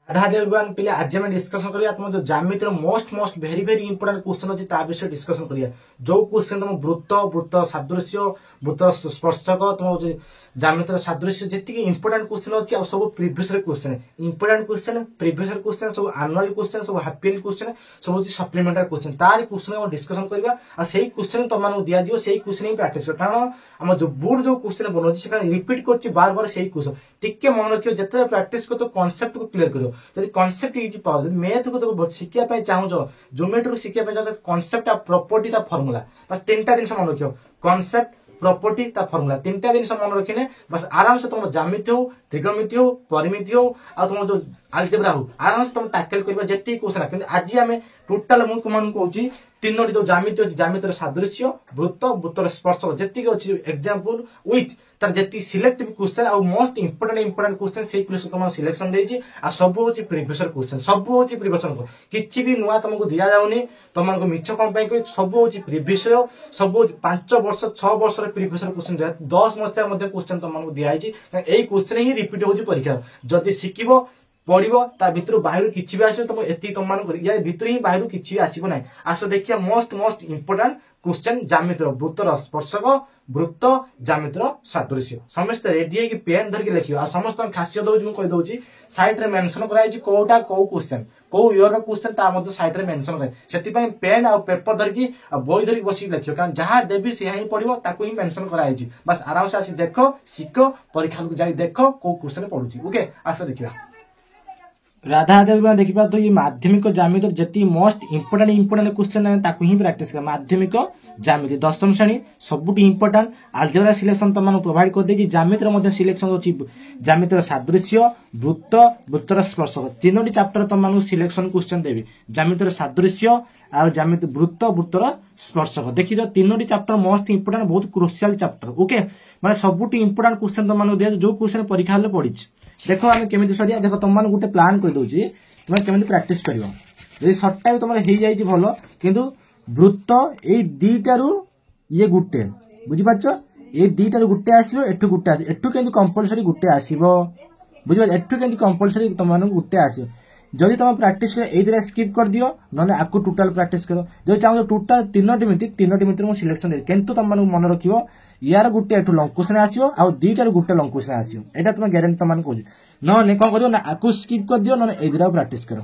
राधा देवगन पिले आज आम डिस्कसन करिया तुम जो ज्यामिति most most very very important question अछि ता विषय डिस्कसन करिया। जो क्वेश्चन तुम वृत्त वृत्त सादृश्य वृत्त स्पर्शक तुम ज्यामिति सादृश्य जति इंपोर्टेंट क्वेश्चन अछि आ सब previous question important question previous question सब एनुअल क्वेश्चन सब हाफ ईयरली क्वेश्चन सब सप्लीमेंटरी क्वेश्चन तार क्वेश्चन हम डिस्कसन करिया आ सेही क्वेश्चन तुम मानू दिया दियो सेही क्वेश्चन ही प्रैक्टिस कर कारण हम जो बोर्ड जो क्वेश्चन बनौछि से रिपीट करछि बार बार सेही क्वेश्चन टिके मन रखियो जते प्रैक्टिस को तो कांसेप्ट को क्लियर करियो जदि कांसेप्ट इजी पाओ जदि मैथ को तो शिखिया पय चाहू जो ज्योमेट्री शिखिया पय चाहू कांसेप्ट आ प्रॉपर्टी ता फार्मूला बस तीनटा दिन मन रखियो कांसेप्ट प्रॉपर्टी ता फार्मूला तीनटा दिन मन रखिने बस आराम से तुम ज्यामिति हो त्रिकोणमिति हो परिमिति हो आ तुम जो अलजेब्रा हो आराम से तुम टैकल करबा जति क्वेश्चन किंतु आज हमें टोटल मु तुमन कहूची तीनोटी जो ज्यामिति अछि ज्यामितिर सादृश्य वृत्त वृत्तर स्पर्शक जति अछि एग्जांपल विथ तार जति सिलेक्ट क्वेश्चन आ मोस्ट इंपोर्टेंट क्वेश्चन से क्वेश्चन तुम सिलेक्शन देछि आ सब होछि प्रीवियस क्वेश्चन सब होछि प्रीवियस किछि भी नुवा तुमको दिया जाउनी तुमको मिछ कम पय कोइ सब होछि प्रीवियस सब 5 वर्ष 6 वर्ष रे प्रीवियस क्वेश्चन 10 मसिया मध्ये क्वेश्चन तुमको दिया आइछि एई क्वेश्चन ही रिपीट होछि परीक्षा जदि सिकिबो पढ़िबो ता भितर बाहिर किछि भी आसे तुम एति तुम मान या भितर ही बाहिर किछि भी आसीबो नै आस देखिया मोस्ट इंपोर्टेंट क्वेश्चन ज्यामितिर वृत्तर स्पर्शक वृत्त ज्यामितिर सादृश्य समस्त रेडी है कि पेन धर के लिखियो आ समस्त खासियत दउछि मु कहि दउछि साइड रे मेंशन कराइ छि कोटा को क्वेश्चन को इयर रो क्वेश्चन ता मध्ये साइड रे मेंशन करे सेति पय पेन आ पेपर धर की आ बोई धर की बसी लिखियो कारण जहां देबी से ही पढिबो ताको ही मेंशन कराइ छि बस आराम से आसी देखो सिखो परीक्षा को जाई देखो को क्वेश्चन पढुछि ओके आस देखिया राधा देव देखा तो ये माध्यमिक ज्यामिति जति मोस्ट इंपोर्टेंट क्वेश्चन है ताकू ही प्रैक्टिस कर माध्यमिक ज्यामिति दशम श्रेणी सबुठ इंपोर्टेंट अलजेब्रा सिलेक्शन तुम प्रोवाइड कर दे ज्यामितिर मध्य सिलेक्शन होची ज्यामितिर सादृश्य वृत्त वृत्तर स्पर्शक तीनोटी चैप्टर तुम सिलेक्शन क्वेश्चन देबी ज्यामितिर सादृश्य आ ज्यामिति वृत्त वृत्तर स्पर्शक देखि जो तीनोटी चैप्टर मोस्ट इंपोर्टेंट बहुत क्रुशियल चैप्टर ओके माने सबुठ इंपोर्टेंट क्वेश्चन तुम दे जो क्वेश्चन परीक्षा हले पड़ी देखो आम केमी सरिया देख तुम मान गोटे प्लान कर दउची तुम केमी प्रैक्टिस करियो यदि शॉर्ट टाइम तुम हे जाई भलो किंतु वृत्त ए दीटारू ये गुटे बुझि पाछो ए दीटारू गुटे आसीबो एठु गुटे आसी एठु केंति कंपलसरी गुटे आसीबो बुझि पाछ एठु केंति कंपलसरी तुम मान गुटे आसीबो जदि तुम प्रैक्टिस कर ए दिरा स्किप कर दियो नने आकु टोटल प्रैक्टिस करो जदि चाहो टोटल तीनोटी मिति मु सिलेक्शन दे किंतु तुम मान मन रखियो यार गुटे एठु लंग क्वेश्चन आसीबो आ दीटारू गुटे लंग क्वेश्चन आसीबो एटा तुम गारंटी तुम मान कहू नने कोन करियो ना आकु स्किप कर दियो नने ए दिरा प्रैक्टिस करो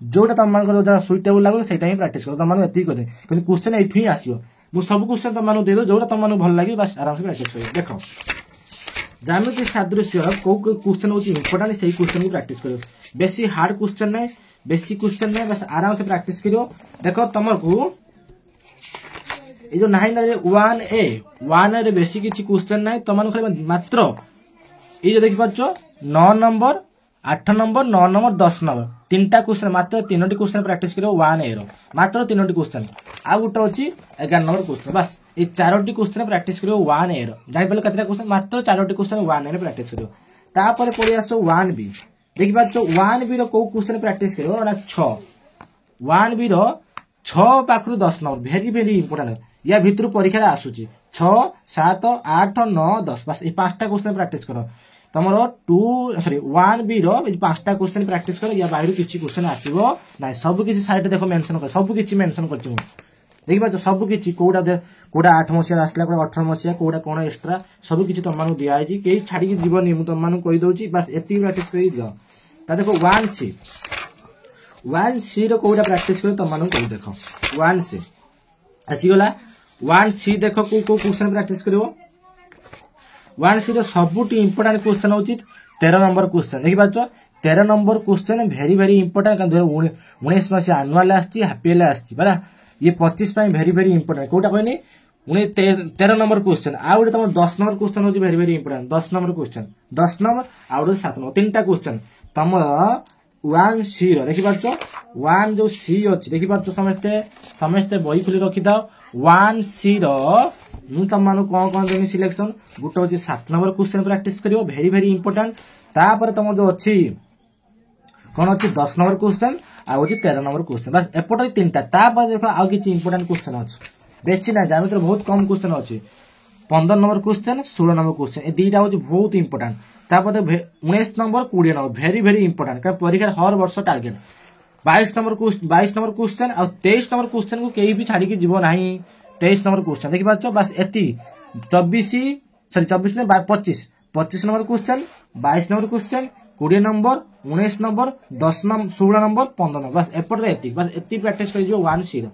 जोटा तुम मान जो सुइटेबल लागो सेटा ही प्रैक्टिस करो तुम मान एति कर दे किंतु क्वेश्चन एठु ही आसीबो मु सब क्वेश्चन तुम मान दे दो जोटा तुम मान भल लागी बस आराम से प्रैक्टिस करो देखो ज्यामिति सादृश्य को क्वेश्चन होची इंपोर्टेंट सेही क्वेश्चन की प्रैक्टिस करो बेसी हार्ड क्वेश्चन नै बेसी क्वेश्चन नै बस आराम से प्रैक्टिस करियो देखो तुमको ए जो नाही ना 1A रे बेसी किछि क्वेश्चन नै तमन खाली मात्र ए जो देखि पाछो 9 नंबर 8 नंबर 9 नंबर 10 नंबर तीनटा क्वेश्चन मात्र तीनोटी क्वेश्चन प्रैक्टिस करियो 1A रो मात्र तीनोटी क्वेश्चन आ गुटा होची 11 नंबर क्वेश्चन बस ए चारोटी क्वेश्चन प्रैक्टिस करियो 1A रो जानि पले कतरा क्वेश्चन मात्र चारोटी क्वेश्चन 1A रे प्रैक्टिस करियो तापर पड़ी आसो 1B देखि पाछो 1B रो को क्वेश्चन प्रैक्टिस करियो ना 6 1B रो 6 पाखरु 10 नंबर वेरी वेरी इंपोर्टेंट या भितर परीक्षा आसुची 6 7 8 9 10 बस ए पांचटा क्वेश्चन प्रैक्टिस करो तमरो 1B रो ए पांचटा क्वेश्चन प्रैक्टिस करो या बाहिर किछि क्वेश्चन आसीबो ना सब किछि साइड देखो मेंशन कर सब किछि मेंशन करछु देखि बा सब किछि कोडा 8 मसिया आसला कोडा 18 मसिया कोडा कोन एक्स्ट्रा सब किछि तम मानु दिया आइछि केही छाडी कि जीवनी मु तम मानु कहि दउछि बस एति प्रैक्टिस करि दियो ता देखो 1C रो कोडा प्रैक्टिस करो तम मानु कहि देखो 1C आसी गला 1C देखो को क्वेश्चन प्रैक्टिस करिवो 1C रो सबुटी इंपोर्टेंट क्वेश्चन होची 13 नंबर क्वेश्चन देखि पाछो 13 number question very very important का 19 मास एनुअल आछि हापीएल आछि बरा ये 25 पई वेरी वेरी इंपोर्टेंट कोटा कहनी 13 नंबर क्वेश्चन आ उडे तम 10 नंबर क्वेश्चन होची very very important 10 number question 10 number आ उडे 7 नंबर तीनटा क्वेश्चन तम 1C रो देखि पाछो 1 जो C अछि देखि पाछो समस्ते बही खुली रखि दाओ 1C रो मु तम मानु कोन देनी सिलेक्शन गुटे होची 7 नंबर क्वेश्चन प्रैक्टिस करियो वेरी वेरी इंपोर्टेंट तापर तम जो अछि कोन अछि 10 नंबर क्वेश्चन आ होची 13 नंबर क्वेश्चन बस एपट तीनटा तापर देखो आ किछि इंपोर्टेंट क्वेश्चन अछि बेसी ना ज्यामिति बहुत कम क्वेश्चन अछि 15 नंबर क्वेश्चन 16 नंबर क्वेश्चन ए दीटा होची बहुत इंपोर्टेंट तापर 19 नंबर 20 नंबर भेरी भेरी इंपोर्टेंट कारण परीक्षा हर वर्ष टार्गेट 22 नंबर क्वेश्चन और 23 नंबर क्वेश्चन को कहीं भी छाड़ी जीव ना 23 नंबर क्वेश्चन देखी पार्छ बस एति 24 ने 25 number question 22 number question 20 number 19 number 10 number 16 number 15 number बस एपटे एति बस एति प्रैक्टिस कर 1C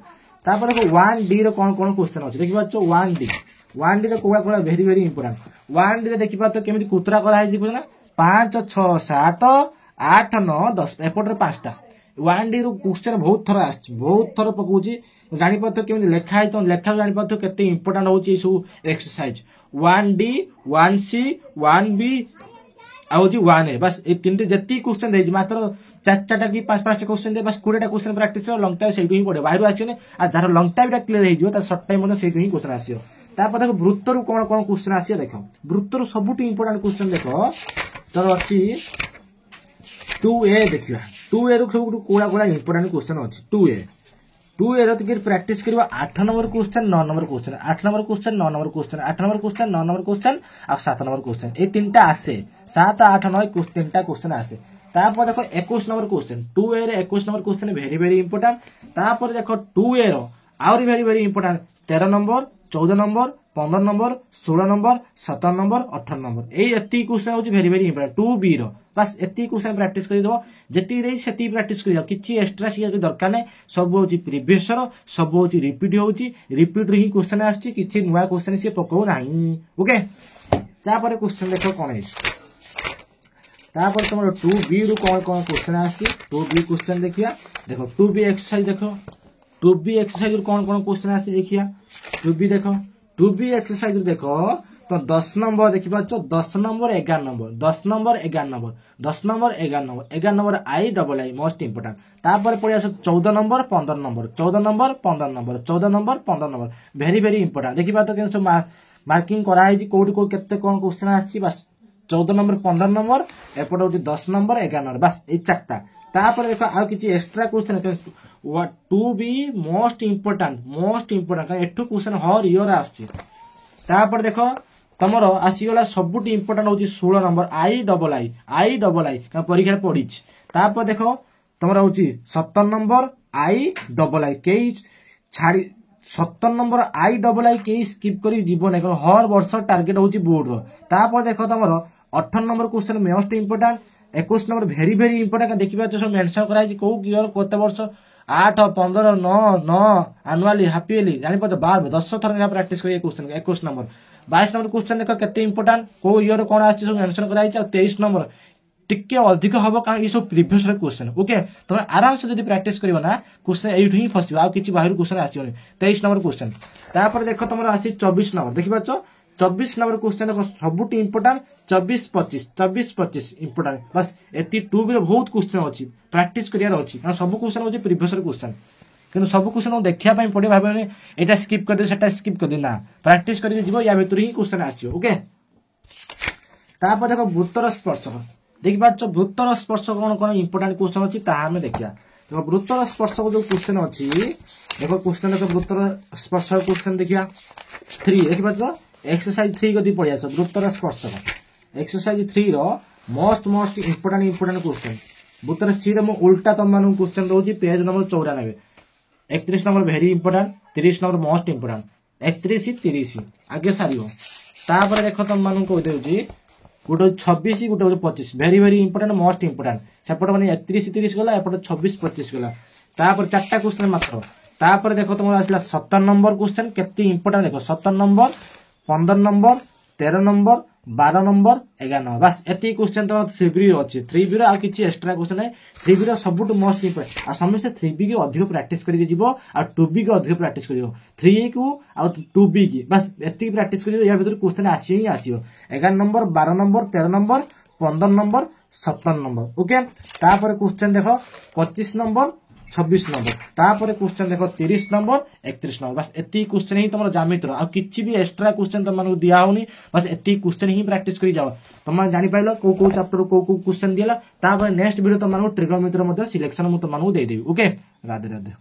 तापर देखो 1D रो कौन कौन क्वेश्चन अछि देखि पार्छ 1D रो कोवा कोवा वेरी वेरी इंपोर्टेंट 1D रे देखि पार्छ केमिति कुतरा करा है देखो ना 5 6 7 8 9 10 एपटे 5टा 1D रो क्वेश्चन बहुत थर आछि बहुत थर पकोछि जानि पार्थ केमिति लेखा है तो लेखा जानि पार्थ केते इंपोर्टेंट होछि सु एक्सरसाइज 1D 1C 1B आउ जी 1A बस ए तीनटे जति क्वेश्चन दे मात्र 4 कि 5 क्वेश्चन दे बस 20टा क्वेश्चन प्रैक्टिस लॉन्ग टाइम सेटु ही पड़े बाहर आसीने आ जार लॉन्ग टाइम टा क्लियर हो जिवो शॉर्ट टाइम मध्ये सेटु ही क्वेश्चन आसीयो तापर देखो वृत्त रु कोन कोन क्वेश्चन आसीयो देखो वृत्त रु सबुटी इंपोर्टेंट क्वेश्चन देखो तर अछि 2A देखिया 2A रु सबुटु कोडा कोडा इंपोर्टेंट क्वेश्चन अछि 2A रो तक प्रैक्टिस करबा 8 number question 9 number question 8 number question 9 number question 8 number question 9 number question और 7 नंबर क्वेश्चन ए तीनटा आसे 7 8 9 तीनटा क्वेश्चन आसे तापर देखो 21 नंबर क्वेश्चन 2A रे 21 number question very very important तापर देखो 2A रो आउरी very very important 13 number 14 number 15 number 16 number 17 number 18 number A एति क्वेश्चन होची वेरी वेरी इंपोर्टेंट 2B रो बस एति क्वेश्चन प्रैक्टिस कर दो जेति रे सेति प्रैक्टिस कर किछि एक्स्ट्रा सिया दरकार नै सब होची प्रीवियस रो सब होची रिपीट रे ही क्वेश्चन आछि किछि नुवा क्वेश्चन से पको नाही ओके तापर क्वेश्चन देखो कोन है तापर तुम 2B रु कौन कौन क्वेश्चन आछि 2B क्वेश्चन देखिया देखो 2B एक्सरसाइज देखो 2B एक्सरसाइज कौन कौन क्वेश्चन आछि देखिया 2B देखो 2B एक्सरसाइज देखो तो 10 नंबर देखि पाछो 10 number 11 number 10 number 11 number 10 number 11 number 11 number I most important तापर पड़े आसो 14 number 15 number 14 number 15 number 14 number 15 number very very important देखि पातो केन मार्किंग करा है कोडी को केते कोन क्वेश्चन आछि बस 14 नंबर 15 नंबर एपट होची 10 नंबर 11 नंबर बस ए चारटा तापर देखो आ किछि extra question 2B most important एठु क्वेश्चन हर ईयर आछि तापर देखो तमरो आसीगला सबुटी इंपोर्टेंट होची 16 नंबर I परीक्षा पड़ी तापर देखो तमरो होची 17 नंबर I केई छाड़ी 17 नंबर I केई स्किप करी जीवन हर वर्ष टार्गेट होची बोर्ड रो तापर देखो तमरो 18 number question most important 21 number very very important देखिबा तो सब मेंशन कराई को ईयर कोते वर्ष 8 15 9 9 एनुअली हाफी इयरली जानि पतो 12 10 थर प्रैक्टिस करी क्वेश्चन 21 नंबर 22 नंबर क्वेश्चन देखो केते इंपोर्टेंट को ईयर कोन आछि सब मेंशन कराई 23 नंबर टिके अधिक हबो कारण ई सब प्रीवियस क्वेश्चन ओके तुम आराम से जदी प्रैक्टिस करियो ना क्वेश्चन एठु ही फसिबा आ किछि बाहर क्वेश्चन आसीओनी 23 नंबर क्वेश्चन तापर देखो तुमरा आछि 24 नंबर देखि पाछो 24 नंबर क्वेश्चन देखो सबुटी इंपोर्टेंट 24 25 इंपोर्टेंट बस एति 2B रे बहुत क्वेश्चन अछि प्रैक्टिस करियार अछि कारण सब क्वेश्चन होछि प्रीवियस क्वेश्चन किंतु सब क्वेश्चन देखिया पई पड़े भाबे एटा स्किप कर दे सेटा स्किप कर दे ना प्रैक्टिस करि जीवो या भीतर ही क्वेश्चन आसीओ ओके तापर देखो वृत्तर स्पर्श देखि पाछो वृत्तर स्पर्श कोन कोन इंपोर्टेंट क्वेश्चन अछि ता हमें देखिया देखो वृत्तर स्पर्श को जो क्वेश्चन अछि देखो क्वेश्चन देखो वृत्तर स्पर्श क्वेश्चन देखिया 3 देखि पाछो एक्सरसाइज 3 गदी पड़ी आछो वृत्तर स्पर्श एक्सरसाइज 3 रो मोस्ट इंपोर्टेंट क्वेश्चन वृत्तर सी रे मो उल्टा तम मानु क्वेश्चन रोजी page number 94 31 number very important 30 number most important 31 30 आगे सारियो तापर देखो तम मानु को देउजी गोटे 26 गोटे 25 very very important most important सेपट माने 31 30 गला एपट 26 25 गला तापर चारटा क्वेश्चन मात्र तापर देखो तुम आसला 17 नंबर क्वेश्चन केते इंपोर्टेंट देखो 17 number 15 number 13 number 12 number 11 number बस एति क्वेश्चन तो 3B अछि 3B रो आ किछि एक्स्ट्रा क्वेश्चन है 3B रो सबुट मोस्ट इंपोर्टेंट आ समस्त 3B के अधिक प्रैक्टिस करके जीवो आ 2B के अधिक प्रैक्टिस करियो 3A को आ 2B की बस एति प्रैक्टिस करियो या भीतर क्वेश्चन आसी ही आसीयो 11 number 12 number 13 number 15 number 17 number okay तापर क्वेश्चन देखो 25 नंबर 26 नंबर तापर क्वेश्चन देखो 30 नंबर 31 नंबर बस एति क्वेश्चन ही तुम ज्यामिति आ किछि भी एक्स्ट्रा क्वेश्चन तुम मानको दिया होनी बस एति क्वेश्चन ही प्रैक्टिस करी जाओ तुम जानि पाइलो को चैप्टर को क्वेश्चन दिला तापर नेक्स्ट वीडियो तुम मानको ट्रिगोनोमेट्री मध्ये सिलेक्शन मु तुम मानको दे देबी ओके राधे राधे।